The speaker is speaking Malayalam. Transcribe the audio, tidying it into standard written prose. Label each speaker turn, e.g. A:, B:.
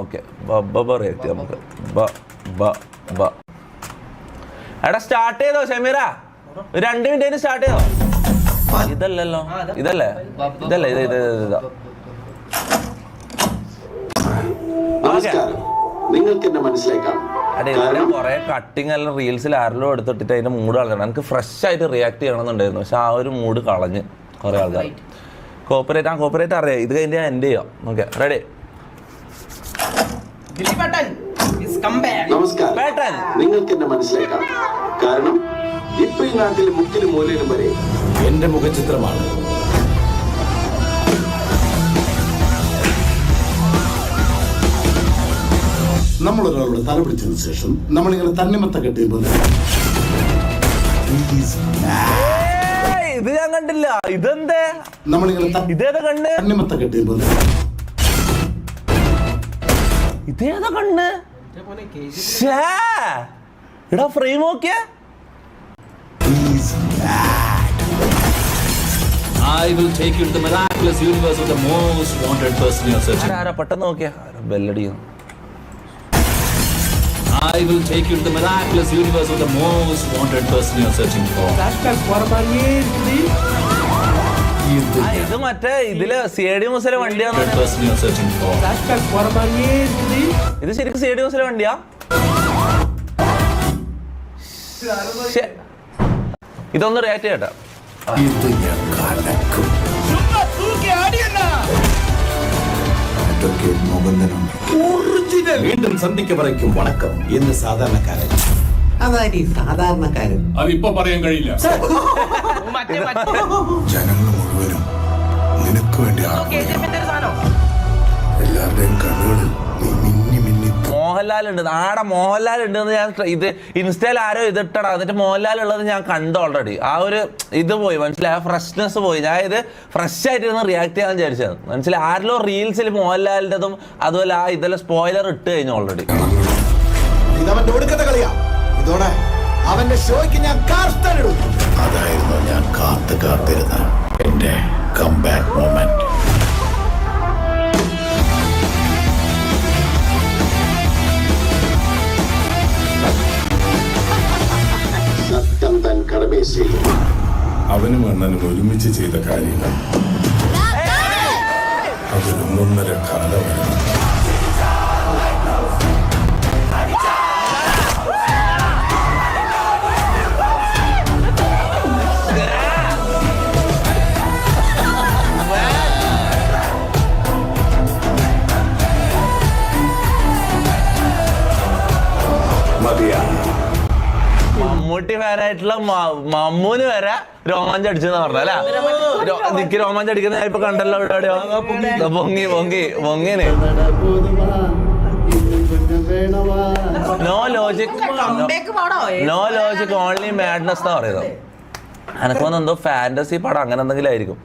A: ഓക്കെ റിയാക്ട് നമുക്ക് എടാ സ്റ്റാർട്ട് ചെയ്തോ ഷമീറ 2 മിനിറ്റ് സ്റ്റാർട്ട് ചെയ്തോ ഇതല്ലല്ലോ ഇതല്ലേ ഇതല്ലേ ഇതാ
B: നിങ്ങൾക്ക് എന്നെ മനസ്സിലാക്കാം.
A: അതെ ഇവിടെ കുറെ കട്ടിങ് എല്ലാം റീൽസിൽ ആരെല്ലോ എടുത്തിട്ട് അതിന്റെ മൂഡ് കളഞ്ഞു. എനിക്ക് ഫ്രഷ് ആയിട്ട് റിയാക്ട് ചെയ്യണമെന്നുണ്ടായിരുന്നു, പക്ഷെ ആ ഒരു മൂഡ് കളഞ്ഞ് കുറെ ആൾക്കാർ. കോപ്പറേറ്റ് അറിയാം, ഇത് കഴിഞ്ഞ് ഞാൻ എൻഡ് ചെയ്യാം. Okay ready.
B: നമസ്കാരം, നിങ്ങൾക്ക് എന്നെ മനസ്സിലാക്കാം. കാരണം ഇപ്പൊ ഈ നാട്ടിലെ മുക്കിലും മൂലയിലും വരെ എന്റെ മുഖചിത്രമാണ്. നമ്മളൊരാളുടെ തല പിടിച്ചതിന് ശേഷം നമ്മളിങ്ങനെ തണ്ണിമത്ത കെട്ടിയപ്പോൾ
A: ഇത് ഞാൻ കണ്ടില്ല. ഇതെന്തേ
B: നമ്മളിങ്ങനെ
A: ഇതേതാ കണ്ണ്?
B: തണ്ണിമത്ത കെട്ടിയപ്പോൾ
A: ഇതേതാ കണ്ണ്? എടാ ഫ്രെയിം നോക്കിയേ.
C: I will take you to the miraculous universe of the most wanted person you are searching.
A: ആരാ പെട്ടെന്ന് നോക്കിയാ ബെല്ലടിക്കുന്നു.
C: I will take you to the miraculous universe of the most wanted person you are searching for.
A: ഇത് മറ്റേ ഇതില് CID മൂസയിലെ വണ്ടിയാണ്.
C: Person you are searching for.
A: ഇത് ശരിക്കും CID മൂസയിലെ വണ്ടിയാ? ഇതൊന്ന് റിയാക്ട് ചെയ്യട്ടെ.
B: വീണ്ടും സന്ധിക്ക് പറയ്ക്കും വണക്കം എന്ന് സാധാരണക്കാരൻ.
D: അതായത് സാധാരണക്കാരൻ
C: അതിപ്പോ പറയാൻ കഴിയില്ല.
E: ജനങ്ങൾ മുഴുവനും നിനക്ക് വേണ്ടി എല്ലാവരുടെയും കണ്ണുകളിൽ നീ മിന്നി മിന്നി.
A: മോഹൻലാൽ ഉണ്ട്, ആടെ മോഹൻലാൽ ഉണ്ട് എന്ന് ഞാൻ ഇത് ഇൻസ്റ്റയിൽ ആരോ ഇതിട്ടടാ. എന്നിട്ട് മോഹൻലാൽ ഉള്ളത് ഞാൻ കണ്ടു ഓൾറെഡി. ആ ഒരു ഇത് പോയി മനസ്സിലായി, ആ ഫ്രഷ്നെസ് പോയി. ഞാൻ ഇത് ഫ്രഷ് ആയിട്ടിരുന്ന് റിയാക്ട് ചെയ്യാൻ വിചാരിച്ചത് മനസ്സിലായി. ആരിലോ റീൽസിൽ മോഹൻലാലിൻ്റെതും അതുപോലെ ആ ഇതെല്ലാം സ്പോയിലർ ഇട്ട് കഴിഞ്ഞു ഓൾറെഡി.
B: ഇതവന്റെ ഒടുക്കത്തെ കളിയാ. ഇതോടെ അവന്റെ ഷോയ്ക്ക് ഞാൻ കാർട്ടനിടും.
E: അതായിരുന്നു ഞാൻ കാത്തിരുന്ന എന്റെ കംബാക്ക് മൊമെന്റ്.
B: സത്യം തൻ കടമേ ചെയ്യും.
E: അവനും അണ്ണനും ഒരുമിച്ച് ചെയ്ത കാര്യങ്ങൾ അതൊരു കാലമാണ്.
A: മമ്മൂട്ടി ഫാനായിട്ടുള്ള മമ്മൂന് വരെ രോമാഞ്ചം അടിച്ചെന്ന് പറഞ്ഞല്ലേ? നിക്ക് രോമാഞ്ചം അടിക്കുന്ന ഞാൻ ഇപ്പൊ കണ്ടല്ലോ. എവിടെയോ പൊങ്ങിന്. നോ ലോജിക് ഓൺലി മാഡ്നസ് എന്നാ പറയുന്നത്. എനക്ക് തോന്നുന്നു എന്തോ ഫാന്റസി പടം അങ്ങനെ എന്തെങ്കിലും ആയിരിക്കും.